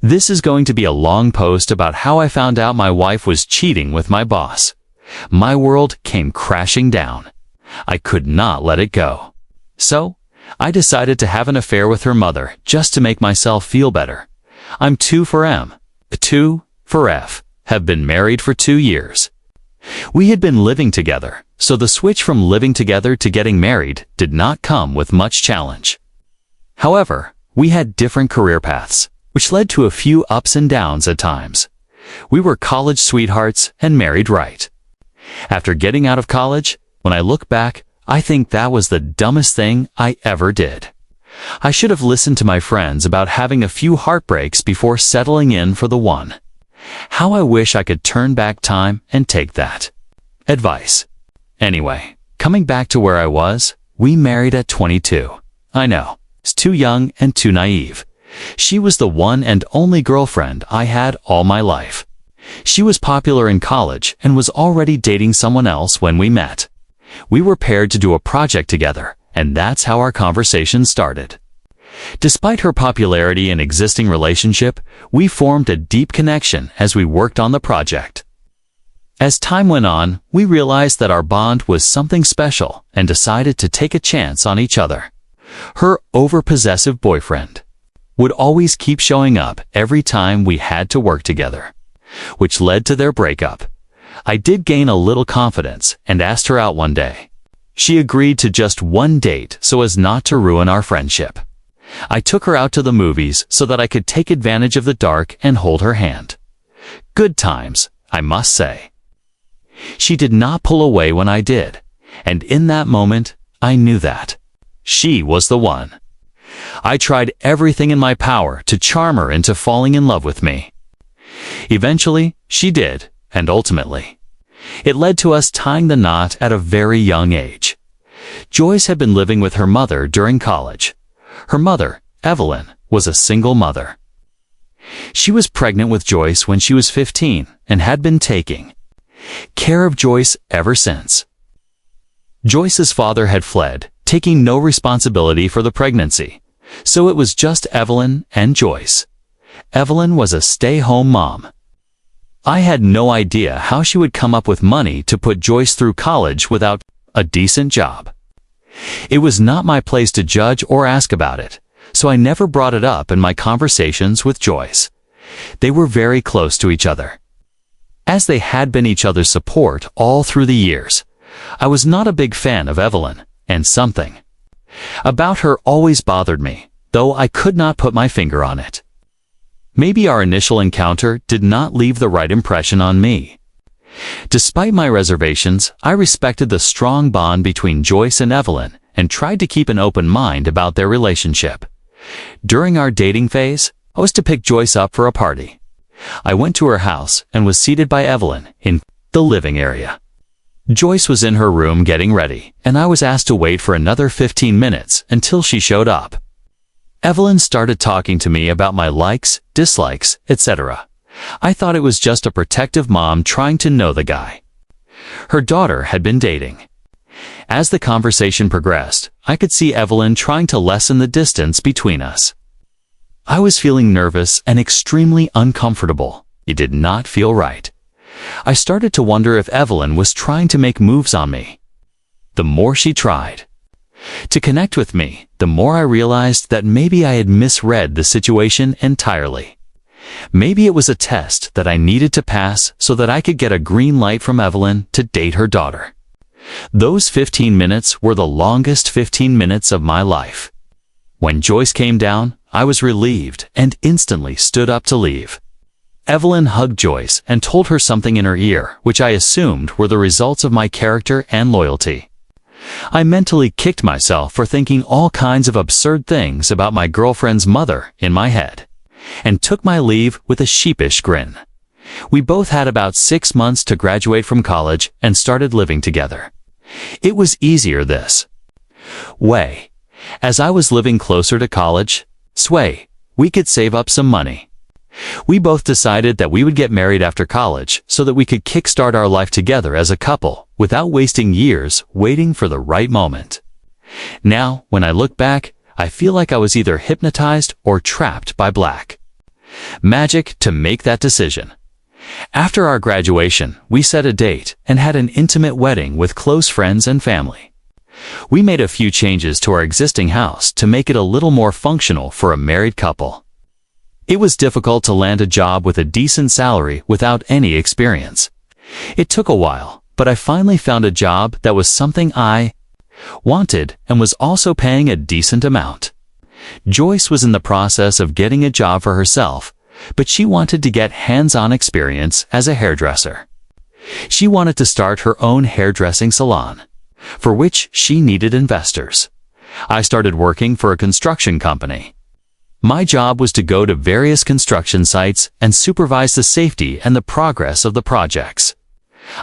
This is going to be a long post about how I found out my wife was cheating with my boss. My world came crashing down. I could not let it go. So, I decided to have an affair with her mother just to make myself feel better. I'm 2 for M, 2 for F, have been married for 2 years. We had been living together, so the switch from living together to getting married did not come with much challenge. However, we had different career paths, which led to a few ups and downs at times. We were college sweethearts and married right. After getting out of college, when I look back, I think that was the dumbest thing I ever did. I should have listened to my friends about having a few heartbreaks before settling in for the one. How I wish I could turn back time and take that advice. Anyway, coming back to where I was, we married at 22. I know, it's too young and too naive. She was the one and only girlfriend I had all my life. She was popular in college and was already dating someone else when we met. We were paired to do a project together, and that's how our conversation started. Despite her popularity and existing relationship, we formed a deep connection as we worked on the project. As time went on, we realized that our bond was something special and decided to take a chance on each other. Her overpossessive boyfriend would always keep showing up every time we had to work together, which led to their breakup. I did gain a little confidence and asked her out one day. She agreed to just one date so as not to ruin our friendship. I took her out to the movies so that I could take advantage of the dark and hold her hand. Good times, I must say. She did not pull away when I did, and in that moment, I knew that she was the one. I tried everything in my power to charm her into falling in love with me. Eventually, she did, and ultimately, it led to us tying the knot at a very young age. Joyce had been living with her mother during college. Her mother, Evelyn, was a single mother. She was pregnant with Joyce when she was 15 and had been taking care of Joyce ever since. Joyce's father had fled, taking no responsibility for the pregnancy, so it was just Evelyn and Joyce. Evelyn was a stay-home mom. I had no idea how she would come up with money to put Joyce through college without a decent job. It was not my place to judge or ask about it, so I never brought it up in my conversations with Joyce. They were very close to each other, as they had been each other's support all through the years. I was not a big fan of Evelyn, and something about her always bothered me, though I could not put my finger on it. Maybe our initial encounter did not leave the right impression on me. Despite my reservations, I respected the strong bond between Joyce and Evelyn and tried to keep an open mind about their relationship. During our dating phase, I was to pick Joyce up for a party. I went to her house and was seated by Evelyn in the living area. Joyce was in her room getting ready, and I was asked to wait for another 15 minutes until she showed up. Evelyn started talking to me about my likes, dislikes, etc. I thought it was just a protective mom trying to know the guy her daughter had been dating. As the conversation progressed, I could see Evelyn trying to lessen the distance between us. I was feeling nervous and extremely uncomfortable. It did not feel right. I started to wonder if Evelyn was trying to make moves on me. The more she tried to connect with me, the more I realized that maybe I had misread the situation entirely. Maybe it was a test that I needed to pass so that I could get a green light from Evelyn to date her daughter. Those 15 minutes were the longest 15 minutes of my life. When Joyce came down, I was relieved and instantly stood up to leave. Evelyn hugged Joyce and told her something in her ear, which I assumed were the results of my character and loyalty. I mentally kicked myself for thinking all kinds of absurd things about my girlfriend's mother in my head, and took my leave with a sheepish grin. We both had about 6 months to graduate from college and started living together. It was easier this way. As I was living closer to college, we could save up some money. We both decided that we would get married after college so that we could kickstart our life together as a couple without wasting years waiting for the right moment. Now, when I look back, I feel like I was either hypnotized or trapped by black Magic to make that decision. After our graduation, we set a date and had an intimate wedding with close friends and family. We made a few changes to our existing house to make it a little more functional for a married couple. It was difficult to land a job with a decent salary without any experience. It took a while, but I finally found a job that was something I wanted and was also paying a decent amount. Joyce was in the process of getting a job for herself, but she wanted to get hands-on experience as a hairdresser. She wanted to start her own hairdressing salon, for which she needed investors. I started working for a construction company. My job was to go to various construction sites and supervise the safety and the progress of the projects.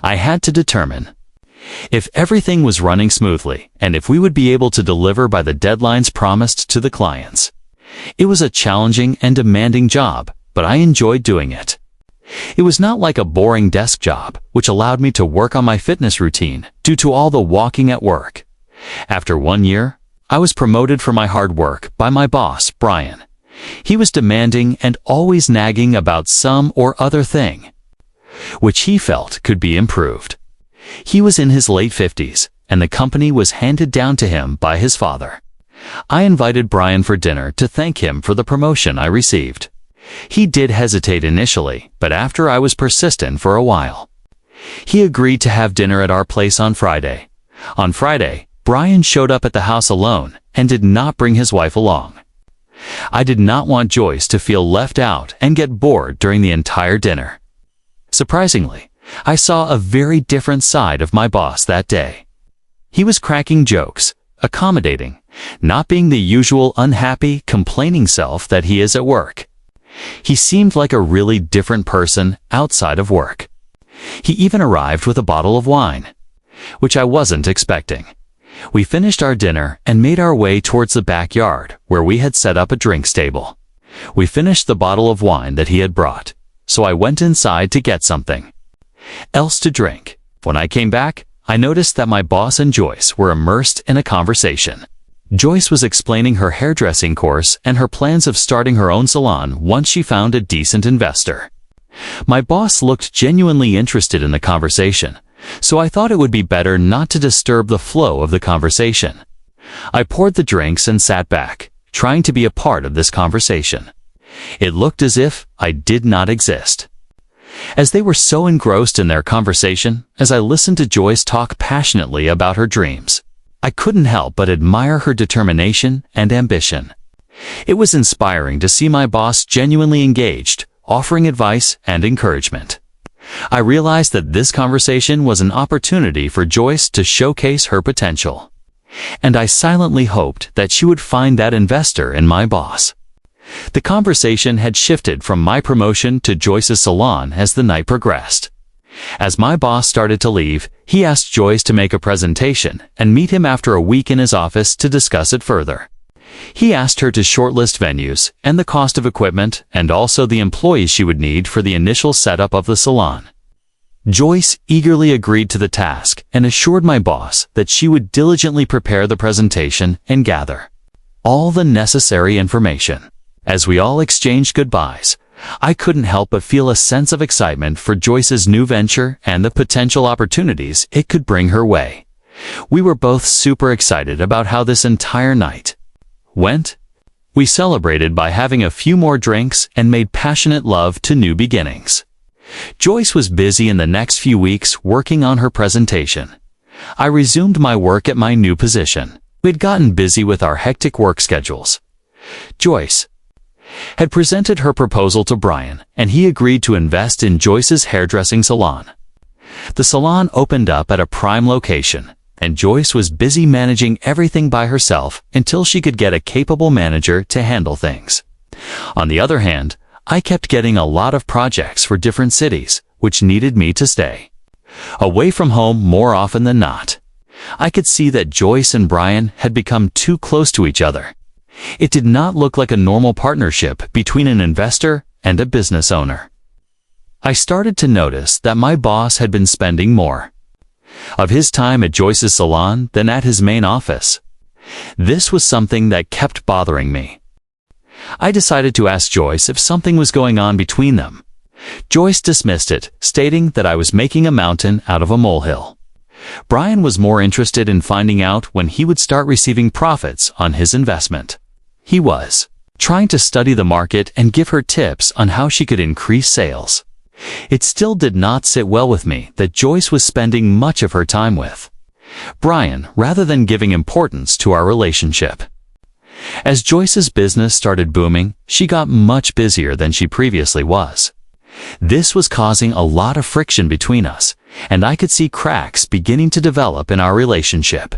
I had to determine if everything was running smoothly and if we would be able to deliver by the deadlines promised to the clients. It was a challenging and demanding job, but I enjoyed doing it. It was not like a boring desk job, which allowed me to work on my fitness routine due to all the walking at work. After 1 year, I was promoted for my hard work by my boss, Brian. He was demanding and always nagging about some or other thing, which he felt could be improved. He was in his late 50s, and the company was handed down to him by his father. I invited Brian for dinner to thank him for the promotion I received. He did hesitate initially, but after I was persistent for a while, he agreed to have dinner at our place on Friday. On Friday, Brian showed up at the house alone and did not bring his wife along. I did not want Joyce to feel left out and get bored during the entire dinner. Surprisingly, I saw a very different side of my boss that day. He was cracking jokes, accommodating, not being the usual unhappy, complaining self that he is at work. He seemed like a really different person outside of work. He even arrived with a bottle of wine, which I wasn't expecting. We finished our dinner and made our way towards the backyard where we had set up a drinks table. We finished the bottle of wine that he had brought, so I went inside to get something else to drink. When I came back, I noticed that my boss and Joyce were immersed in a conversation. Joyce was explaining her hairdressing course and her plans of starting her own salon once she found a decent investor. My boss looked genuinely interested in the conversation, so I thought it would be better not to disturb the flow of the conversation. I poured the drinks and sat back, trying to be a part of this conversation. It looked as if I did not exist. As they were so engrossed in their conversation, as I listened to Joyce talk passionately about her dreams, I couldn't help but admire her determination and ambition. It was inspiring to see my boss genuinely engaged, offering advice and encouragement. I realized that this conversation was an opportunity for Joyce to showcase her potential, and I silently hoped that she would find that investor in my boss. The conversation had shifted from my promotion to Joyce's salon as the night progressed. As my boss started to leave, he asked Joyce to make a presentation and meet him after a week in his office to discuss it further. He asked her to shortlist venues and the cost of equipment and also the employees she would need for the initial setup of the salon. Joyce eagerly agreed to the task and assured my boss that she would diligently prepare the presentation and gather all the necessary information. As we all exchanged goodbyes, I couldn't help but feel a sense of excitement for Joyce's new venture and the potential opportunities it could bring her way. We were both super excited about how this entire night went. We celebrated by having a few more drinks and made passionate love to new beginnings. Joyce was busy in the next few weeks working on her presentation. I resumed my work at my new position. We'd gotten busy with our hectic work schedules. Joyce had presented her proposal to Brian, and he agreed to invest in Joyce's hairdressing salon. The salon opened up at a prime location, and Joyce was busy managing everything by herself until she could get a capable manager to handle things. On the other hand, I kept getting a lot of projects for different cities, which needed me to stay away from home more often than not. I could see that Joyce and Brian had become too close to each other. It did not look like a normal partnership between an investor and a business owner. I started to notice that my boss had been spending more of his time at Joyce's salon than at his main office. This was something that kept bothering me. I decided to ask Joyce if something was going on between them. Joyce dismissed it, stating that I was making a mountain out of a molehill. Brian was more interested in finding out when he would start receiving profits on his investment. He was trying to study the market and give her tips on how she could increase sales. It still did not sit well with me that Joyce was spending much of her time with Brian rather than giving importance to our relationship. As Joyce's business started booming, she got much busier than she previously was. This was causing a lot of friction between us, and I could see cracks beginning to develop in our relationship.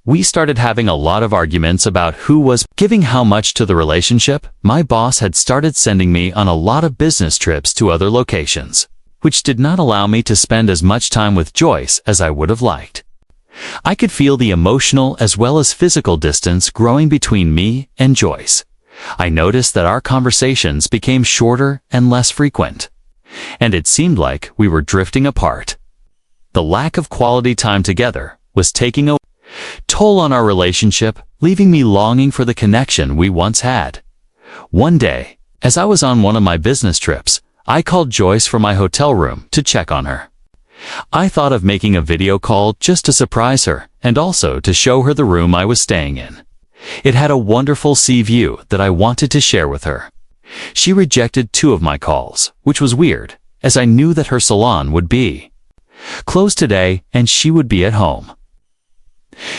We started having a lot of arguments about who was giving how much to the relationship. My boss had started sending me on a lot of business trips to other locations, which did not allow me to spend as much time with Joyce as I would have liked. I could feel the emotional as well as physical distance growing between me and Joyce. I noticed that our conversations became shorter and less frequent, and it seemed like we were drifting apart. The lack of quality time together was taking a toll on our relationship, leaving me longing for the connection we once had. One day, as I was on one of my business trips, I called Joyce from my hotel room to check on her. I thought of making a video call just to surprise her and also to show her the room I was staying in. It had a wonderful sea view that I wanted to share with her. She rejected 2 of my calls, which was weird, as I knew that her salon would be closed today and she would be at home.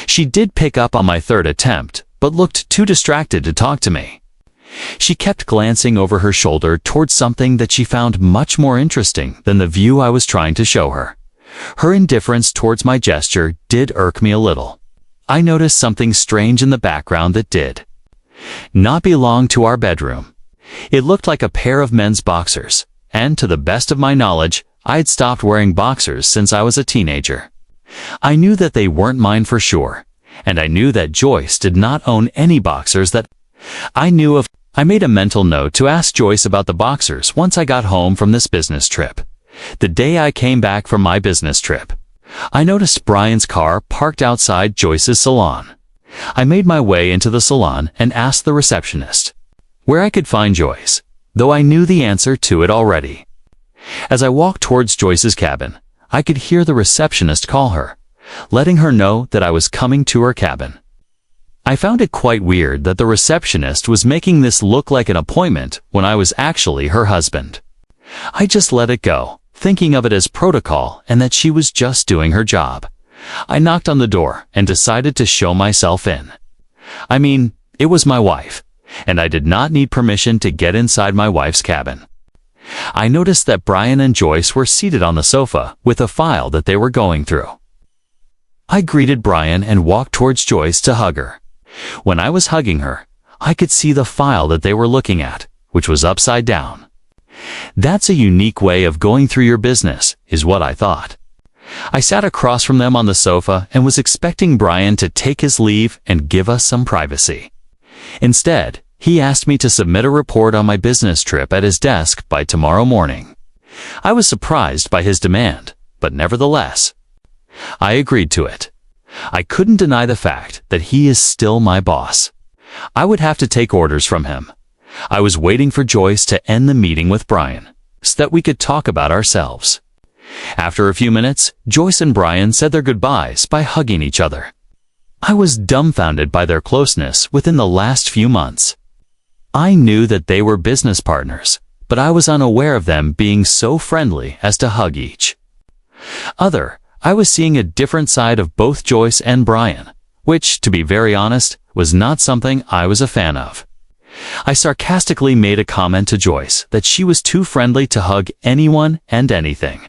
She did pick up on my 3rd attempt, but looked too distracted to talk to me. She kept glancing over her shoulder towards something that she found much more interesting than the view I was trying to show her. Her indifference towards my gesture did irk me a little. I noticed something strange in the background that did not belong to our bedroom. It looked like a pair of men's boxers, and to the best of my knowledge, I had stopped wearing boxers since I was a teenager. I knew that they weren't mine for sure, and I knew that Joyce did not own any boxers that I knew of. I made a mental note to ask Joyce about the boxers once I got home from this business trip. The day I came back from my business trip, I noticed Brian's car parked outside Joyce's salon. I made my way into the salon and asked the receptionist where I could find Joyce, though I knew the answer to it already. As I walked towards Joyce's cabin, I could hear the receptionist call her, letting her know that I was coming to her cabin. I found it quite weird that the receptionist was making this look like an appointment when I was actually her husband. I just let it go, thinking of it as protocol and that she was just doing her job. I knocked on the door and decided to show myself in. I mean, it was my wife, and I did not need permission to get inside my wife's cabin. I noticed that Brian and Joyce were seated on the sofa with a file that they were going through. I greeted Brian and walked towards Joyce to hug her. When I was hugging her, I could see the file that they were looking at, which was upside down. That's a unique way of going through your business, is what I thought. I sat across from them on the sofa and was expecting Brian to take his leave and give us some privacy. Instead, he asked me to submit a report on my business trip at his desk by tomorrow morning. I was surprised by his demand, but nevertheless, I agreed to it. I couldn't deny the fact that he is still my boss. I would have to take orders from him. I was waiting for Joyce to end the meeting with Brian, so that we could talk about ourselves. After a few minutes, Joyce and Brian said their goodbyes by hugging each other. I was dumbfounded by their closeness within the last few months. I knew that they were business partners, but I was unaware of them being so friendly as to hug each other. I was seeing a different side of both Joyce and Brian, which, to be very honest, was not something I was a fan of. I sarcastically made a comment to Joyce that she was too friendly to hug anyone and anything.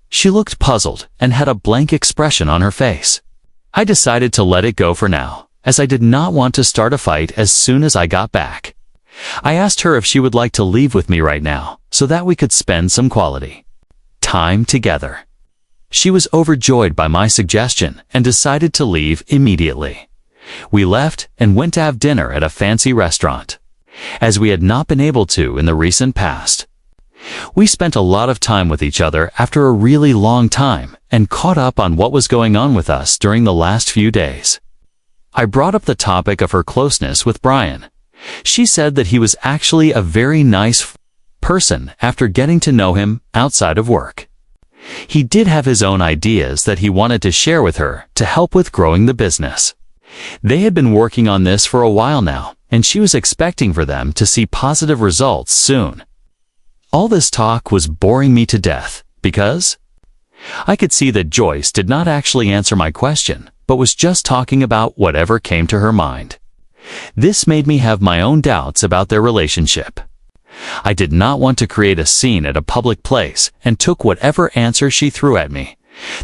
She looked puzzled and had a blank expression on her face. I decided to let it go for now, as I did not want to start a fight as soon as I got back. I asked her if she would like to leave with me right now, so that we could spend some quality time together. She was overjoyed by my suggestion and decided to leave immediately. We left and went to have dinner at a fancy restaurant, as we had not been able to in the recent past. We spent a lot of time with each other after a really long time and caught up on what was going on with us during the last few days. I brought up the topic of her closeness with Brian, She said that he was actually a very nice person after getting to know him outside of work. He did have his own ideas that he wanted to share with her to help with growing the business. They had been working on this for a while now, and she was expecting for them to see positive results soon. All this talk was boring me to death because I could see that Joyce did not actually answer my question, but was just talking about whatever came to her mind. This made me have my own doubts about their relationship. I did not want to create a scene at a public place and took whatever answer she threw at me.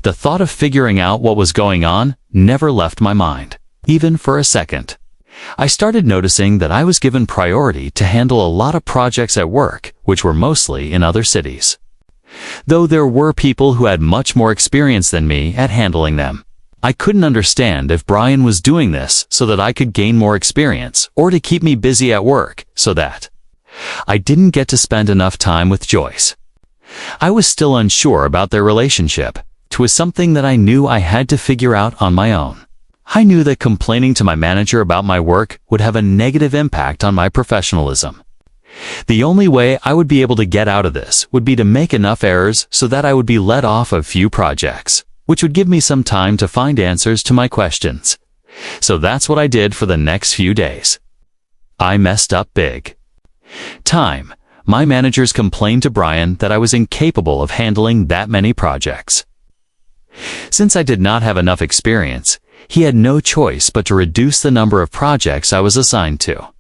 The thought of figuring out what was going on never left my mind, even for a second. I started noticing that I was given priority to handle a lot of projects at work, which were mostly in other cities. Though there were people who had much more experience than me at handling them. I couldn't understand if Brian was doing this so that I could gain more experience or to keep me busy at work so that I didn't get to spend enough time with Joyce. I was still unsure about their relationship. It was something that I knew I had to figure out on my own. I knew that complaining to my manager about my work would have a negative impact on my professionalism. The only way I would be able to get out of this would be to make enough errors so that I would be let off of few projects, which would give me some time to find answers to my questions. So that's what I did for the next few days. I messed up big. Time. My managers complained to Brian that I was incapable of handling that many projects. Since I did not have enough experience, he had no choice but to reduce the number of projects I was assigned to.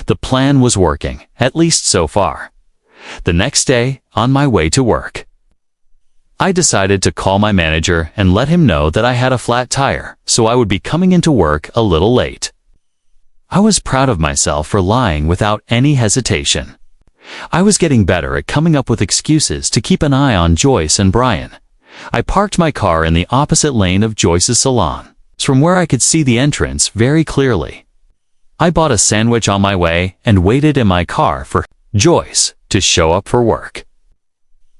The plan was working, at least so far. The next day, on my way to work, I decided to call my manager and let him know that I had a flat tire, so I would be coming into work a little late. I was proud of myself for lying without any hesitation. I was getting better at coming up with excuses to keep an eye on Joyce and Brian. I parked my car in the opposite lane of Joyce's salon, from where I could see the entrance very clearly. I bought a sandwich on my way and waited in my car for Joyce to show up for work.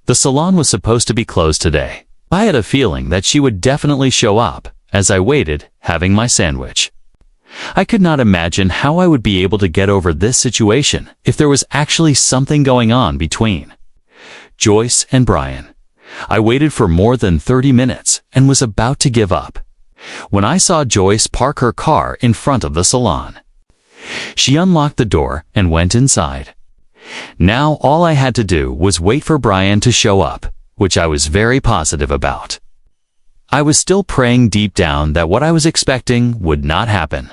The salon was supposed to be closed today. I had a feeling that she would definitely show up as I waited, having my sandwich. I could not imagine how I would be able to get over this situation if there was actually something going on between Joyce and Brian. I waited for more than 30 minutes and was about to give up when I saw Joyce park her car in front of the salon. She unlocked the door and went inside. Now all I had to do was wait for Brian to show up, which I was very positive about. I was still praying deep down that what I was expecting would not happen.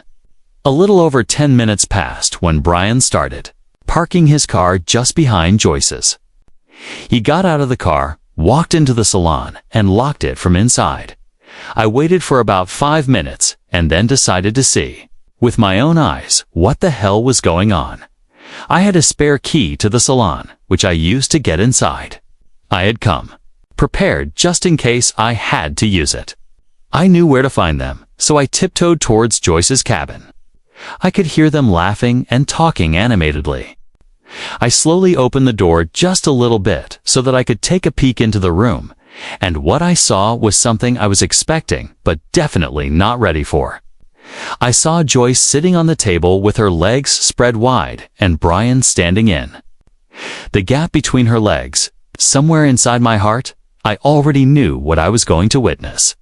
A little over 10 minutes passed when Brian started, parking his car just behind Joyce's. He got out of the car, walked into the salon, and locked it from inside. I waited for about 5 minutes and then decided to see, with my own eyes, what the hell was going on. I had a spare key to the salon, which I used to get inside. I had come prepared just in case I had to use it. I knew where to find them, so I tiptoed towards Joyce's cabin. I could hear them laughing and talking animatedly. I slowly opened the door just a little bit so that I could take a peek into the room, and what I saw was something I was expecting but definitely not ready for. I saw Joyce sitting on the table with her legs spread wide and Brian standing in. The gap between her legs, somewhere inside my heart, I already knew what I was going to witness.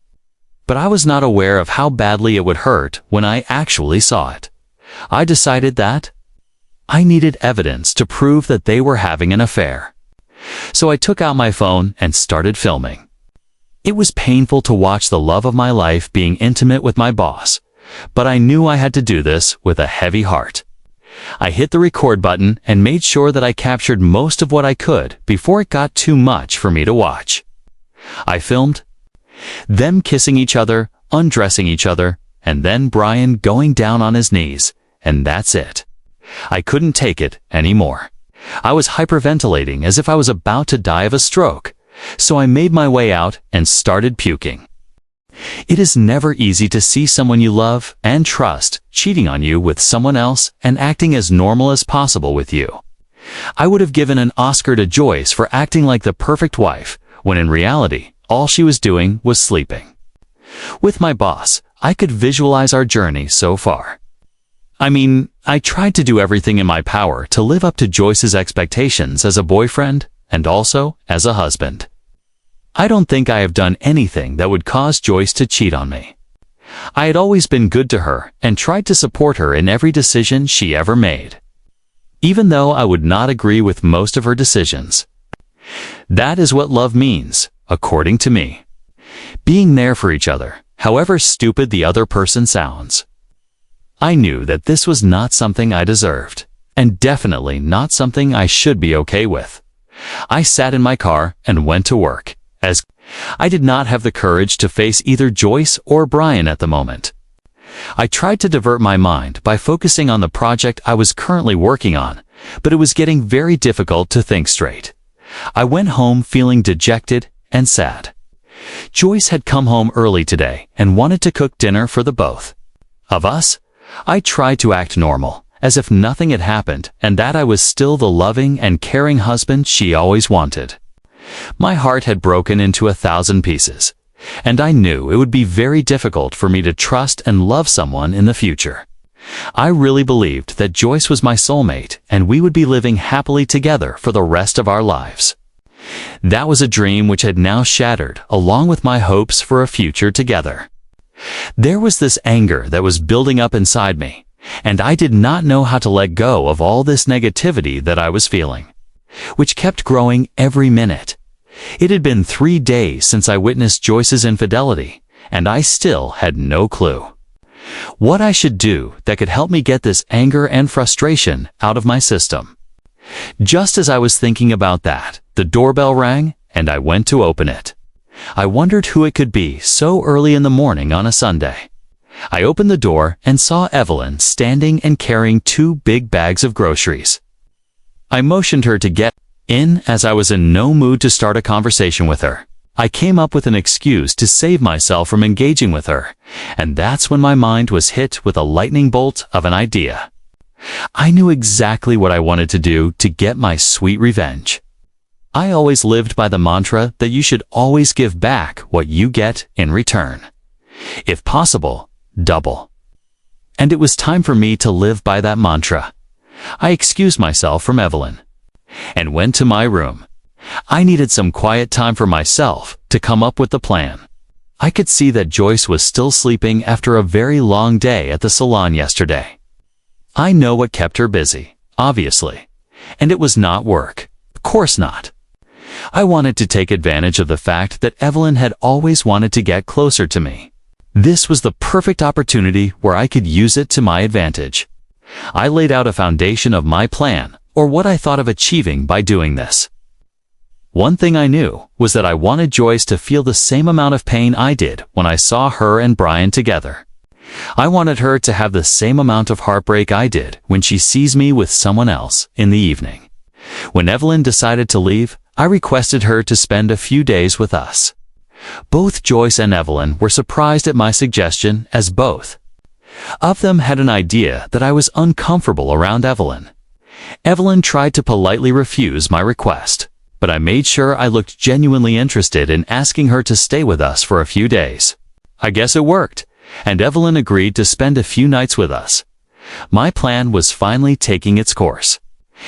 But I was not aware of how badly it would hurt when I actually saw it. I decided that I needed evidence to prove that they were having an affair. So I took out my phone and started filming. It was painful to watch the love of my life being intimate with my boss, but I knew I had to do this with a heavy heart. I hit the record button and made sure that I captured most of what I could before it got too much for me to watch. I filmed them kissing each other, undressing each other, and then Brian going down on his knees, and that's it. I couldn't take it anymore. I was hyperventilating as if I was about to die of a stroke, so I made my way out and started puking. It is never easy to see someone you love and trust cheating on you with someone else and acting as normal as possible with you. I would have given an Oscar to Joyce for acting like the perfect wife, when in reality, all she was doing was sleeping. With my boss, I could visualize our journey so far. I tried to do everything in my power to live up to Joyce's expectations as a boyfriend and also as a husband. I don't think I have done anything that would cause Joyce to cheat on me. I had always been good to her and tried to support her in every decision she ever made, even though I would not agree with most of her decisions. That is what love means, according to me. Being there for each other, however stupid the other person sounds. I knew that this was not something I deserved, and definitely not something I should be okay with. I sat in my car and went to work, as I did not have the courage to face either Joyce or Brian at the moment. I tried to divert my mind by focusing on the project I was currently working on, but it was getting very difficult to think straight. I went home feeling dejected and sad. Joyce had come home early today and wanted to cook dinner for the both of us. I tried to act normal, as if nothing had happened and that I was still the loving and caring husband she always wanted. My heart had broken into 1,000 pieces, and I knew it would be very difficult for me to trust and love someone in the future. I really believed that Joyce was my soulmate and we would be living happily together for the rest of our lives. That was a dream which had now shattered along with my hopes for a future together. There was this anger that was building up inside me, and I did not know how to let go of all this negativity that I was feeling, which kept growing every minute. It had been 3 days since I witnessed Joyce's infidelity, and I still had no clue what I should do that could help me get this anger and frustration out of my system. Just as I was thinking about that, the doorbell rang, and I went to open it. I wondered who it could be so early in the morning on a Sunday. I opened the door and saw Evelyn standing and carrying 2 big bags of groceries. I motioned her to get in as I was in no mood to start a conversation with her. I came up with an excuse to save myself from engaging with her, and that's when my mind was hit with a lightning bolt of an idea. I knew exactly what I wanted to do to get my sweet revenge. I always lived by the mantra that you should always give back what you get in return. If possible, double. And it was time for me to live by that mantra. I excused myself from Evelyn and went to my room. I needed some quiet time for myself to come up with the plan. I could see that Joyce was still sleeping after a very long day at the salon yesterday. I know what kept her busy, obviously, and it was not work. Of course not. I wanted to take advantage of the fact that Evelyn had always wanted to get closer to me. This was the perfect opportunity where I could use it to my advantage. I laid out a foundation of my plan, or what I thought of achieving by doing this. One thing I knew was that I wanted Joyce to feel the same amount of pain I did when I saw her and Brian together. I wanted her to have the same amount of heartbreak I did when she sees me with someone else in the evening. When Evelyn decided to leave, I requested her to spend a few days with us. Both Joyce and Evelyn were surprised at my suggestion, as both of them had an idea that I was uncomfortable around Evelyn. Evelyn tried to politely refuse my request, but I made sure I looked genuinely interested in asking her to stay with us for a few days. I guess it worked, and Evelyn agreed to spend a few nights with us. My plan was finally taking its course,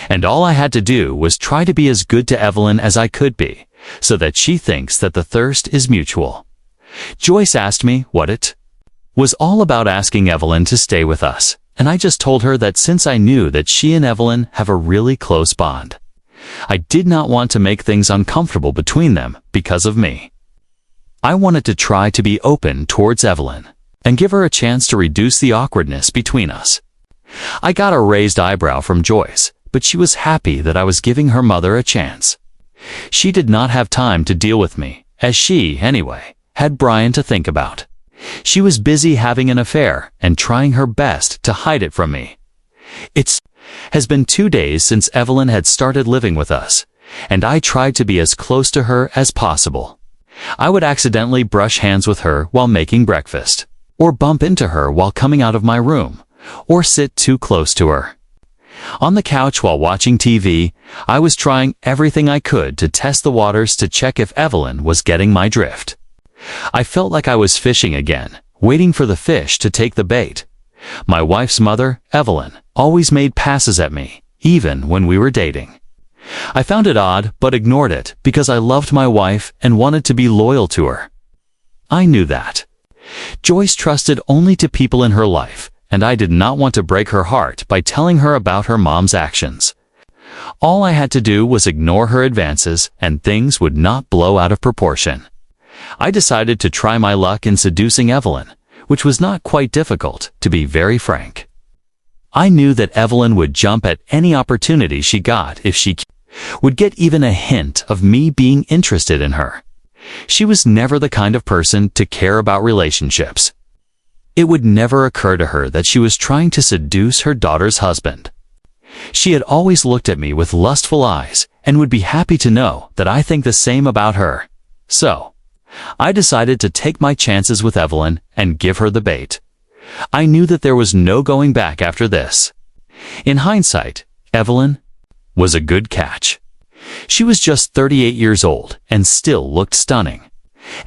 and all I had to do was try to be as good to Evelyn as I could be, so that she thinks that the thirst is mutual. Joyce asked me what it was all about asking Evelyn to stay with us, and I just told her that since I knew that she and Evelyn have a really close bond, I did not want to make things uncomfortable between them because of me. I wanted to try to be open towards Evelyn and give her a chance to reduce the awkwardness between us. I got a raised eyebrow from Joyce, but she was happy that I was giving her mother a chance. She did not have time to deal with me, as she, anyway, had Brian to think about. She was busy having an affair and trying her best to hide it from me. It has been 2 days since Evelyn had started living with us, and I tried to be as close to her as possible. I would accidentally brush hands with her while making breakfast, or bump into her while coming out of my room, or sit too close to her. On the couch while watching TV, I was trying everything I could to test the waters to check if Evelyn was getting my drift. I felt like I was fishing again, waiting for the fish to take the bait. My wife's mother, Evelyn, always made passes at me, even when we were dating. I found it odd, but ignored it because I loved my wife and wanted to be loyal to her. I knew that. Joyce trusted only to people in her life, and I did not want to break her heart by telling her about her mom's actions. All I had to do was ignore her advances, and things would not blow out of proportion. I decided to try my luck in seducing Evelyn, which was not quite difficult, to be very frank. I knew that Evelyn would jump at any opportunity she got if she would get even a hint of me being interested in her. She was never the kind of person to care about relationships. It would never occur to her that she was trying to seduce her daughter's husband. She had always looked at me with lustful eyes and would be happy to know that I think the same about her. So, I decided to take my chances with Evelyn and give her the bait. I knew that there was no going back after this. In hindsight, Evelyn was a good catch. She was just 38 years old and still looked stunning.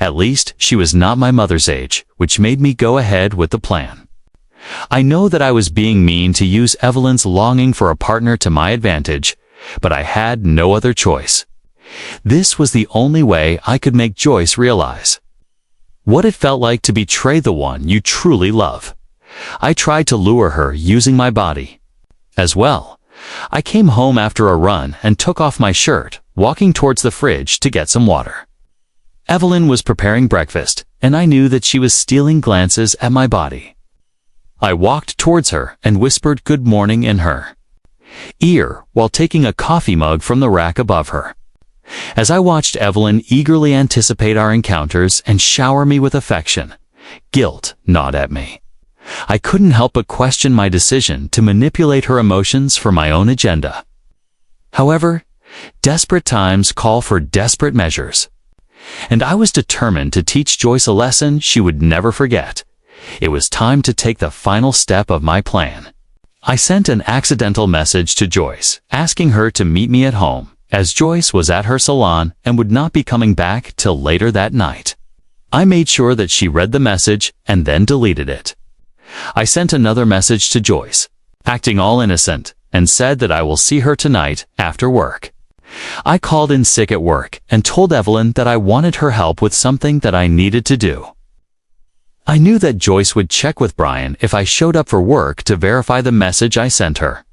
At least she was not my mother's age, which made me go ahead with the plan. I know that I was being mean to use Evelyn's longing for a partner to my advantage, but I had no other choice. This was the only way I could make Joyce realize what it felt like to betray the one you truly love. I tried to lure her using my body. As well, I came home after a run and took off my shirt, walking towards the fridge to get some water. Evelyn was preparing breakfast, and I knew that she was stealing glances at my body. I walked towards her and whispered good morning in her ear while taking a coffee mug from the rack above her. As I watched Evelyn eagerly anticipate our encounters and shower me with affection, guilt gnawed at me. I couldn't help but question my decision to manipulate her emotions for my own agenda. However, desperate times call for desperate measures. And I was determined to teach Joyce a lesson she would never forget. It was time to take the final step of my plan. I sent an accidental message to Joyce, asking her to meet me at home, as Joyce was at her salon and would not be coming back till later that night. I made sure that she read the message and then deleted it. I sent another message to Joyce, acting all innocent, and said that I will see her tonight after work. I called in sick at work and told Evelyn that I wanted her help with something that I needed to do. I knew that Joyce would check with Brian if I showed up for work to verify the message I sent her.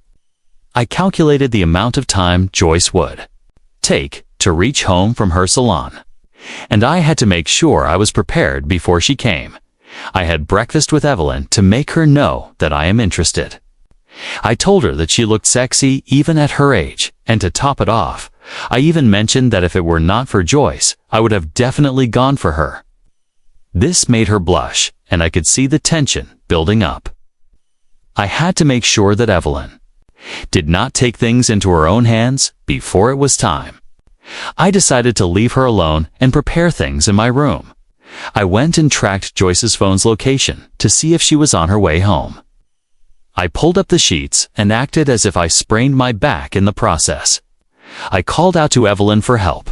I calculated the amount of time Joyce would take to reach home from her salon, and I had to make sure I was prepared before she came. I had breakfast with Evelyn to make her know that I am interested. I told her that she looked sexy even at her age, and to top it off, I even mentioned that if it were not for Joyce, I would have definitely gone for her. This made her blush, and I could see the tension building up. I had to make sure that Evelyn did not take things into her own hands before it was time. I decided to leave her alone and prepare things in my room. I went and tracked Joyce's phone's location to see if she was on her way home. I pulled up the sheets and acted as if I sprained my back in the process. I called out to Evelyn for help.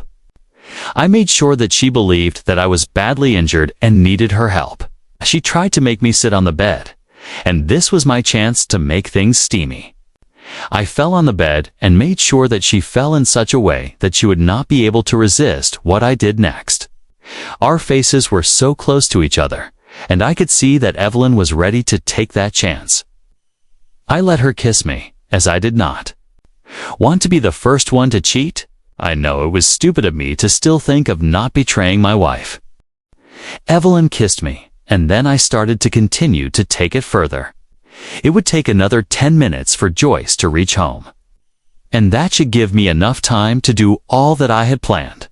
I made sure that she believed that I was badly injured and needed her help. She tried to make me sit on the bed, and this was my chance to make things steamy. I fell on the bed and made sure that she fell in such a way that she would not be able to resist what I did next. Our faces were so close to each other, and I could see that Evelyn was ready to take that chance. I let her kiss me, as I did not want to be the first one to cheat. I know it was stupid of me to still think of not betraying my wife. Evelyn kissed me, and then I started to continue to take it further. It would take another 10 minutes for Joyce to reach home, and that should give me enough time to do all that I had planned.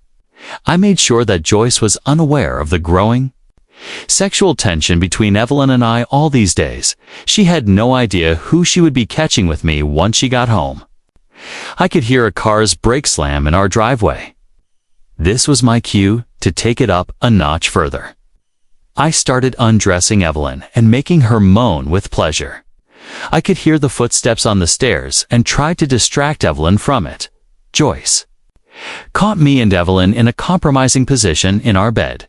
I made sure that Joyce was unaware of the growing sexual tension between Evelyn and I all these days. She had no idea who she would be catching with me once she got home. I could hear a car's brake slam in our driveway. This was my cue to take it up a notch further. I started undressing Evelyn and making her moan with pleasure. I could hear the footsteps on the stairs and tried to distract Evelyn from it. Joyce caught me and Evelyn in a compromising position in our bed.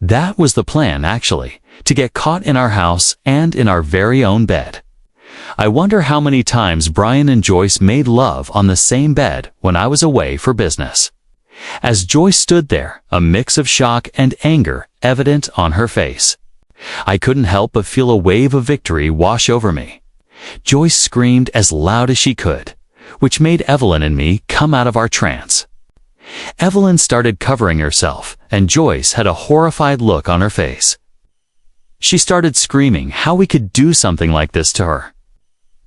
That was the plan, actually, to get caught in our house and in our very own bed. I wonder how many times Brian and Joyce made love on the same bed when I was away for business. As Joyce stood there, a mix of shock and anger evident on her face, I couldn't help but feel a wave of victory wash over me. Joyce screamed as loud as she could, which made Evelyn and me come out of our trance. Evelyn started covering herself, and Joyce had a horrified look on her face. She started screaming how we could do something like this to her.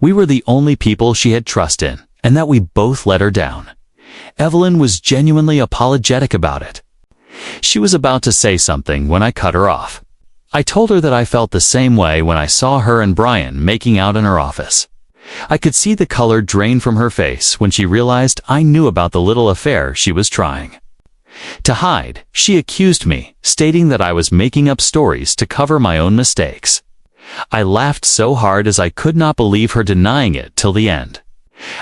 We were the only people she had trust in, and that we both let her down. Evelyn was genuinely apologetic about it. She was about to say something when I cut her off. I told her that I felt the same way when I saw her and Brian making out in her office. I could see the color drain from her face when she realized I knew about the little affair she was trying. To hide, she accused me, stating that I was making up stories to cover my own mistakes. I laughed so hard as I could not believe her denying it till the end.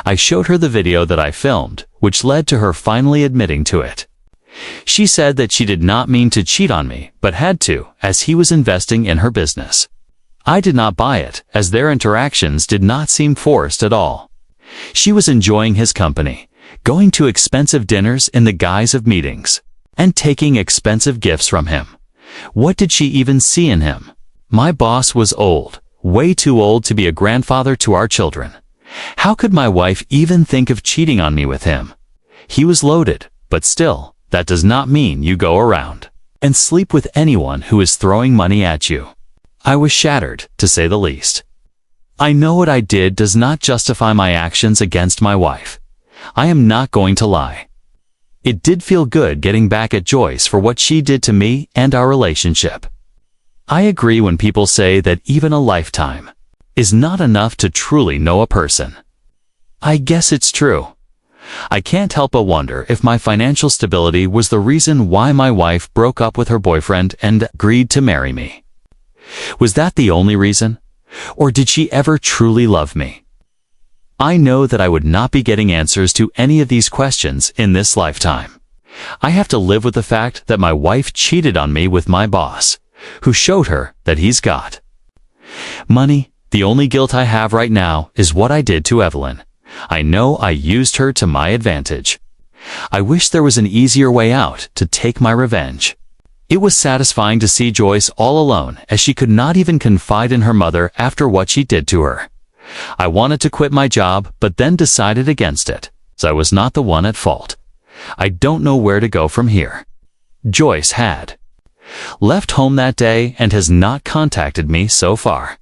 I showed her the video that I filmed, which led to her finally admitting to it. She said that she did not mean to cheat on me, but had to, as he was investing in her business. I did not buy it, as their interactions did not seem forced at all. She was enjoying his company, going to expensive dinners in the guise of meetings, and taking expensive gifts from him. What did she even see in him? My boss was old, way too old to be a grandfather to our children. How could my wife even think of cheating on me with him? He was loaded, but still, that does not mean you go around and sleep with anyone who is throwing money at you. I was shattered, to say the least. I know what I did does not justify my actions against my wife. I am not going to lie. It did feel good getting back at Joyce for what she did to me and our relationship. I agree when people say that even a lifetime is not enough to truly know a person. I guess it's true. I can't help but wonder if my financial stability was the reason why my wife broke up with her boyfriend and agreed to marry me. Was that the only reason? Or did she ever truly love me? I know that I would not be getting answers to any of these questions in this lifetime. I have to live with the fact that my wife cheated on me with my boss, who showed her that he's got money. The only guilt I have right now is what I did to Evelyn. I know I used her to my advantage. I wish there was an easier way out to take my revenge. It was satisfying to see Joyce all alone, as she could not even confide in her mother after what she did to her. I wanted to quit my job, but then decided against it, as I was not the one at fault. I don't know where to go from here. Joyce had left home that day and has not contacted me so far.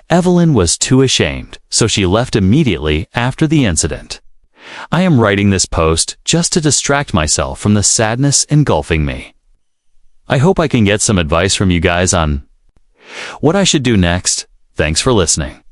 Evelyn was too ashamed, so she left immediately after the incident. I am writing this post just to distract myself from the sadness engulfing me. I hope I can get some advice from you guys on what I should do next. Thanks for listening.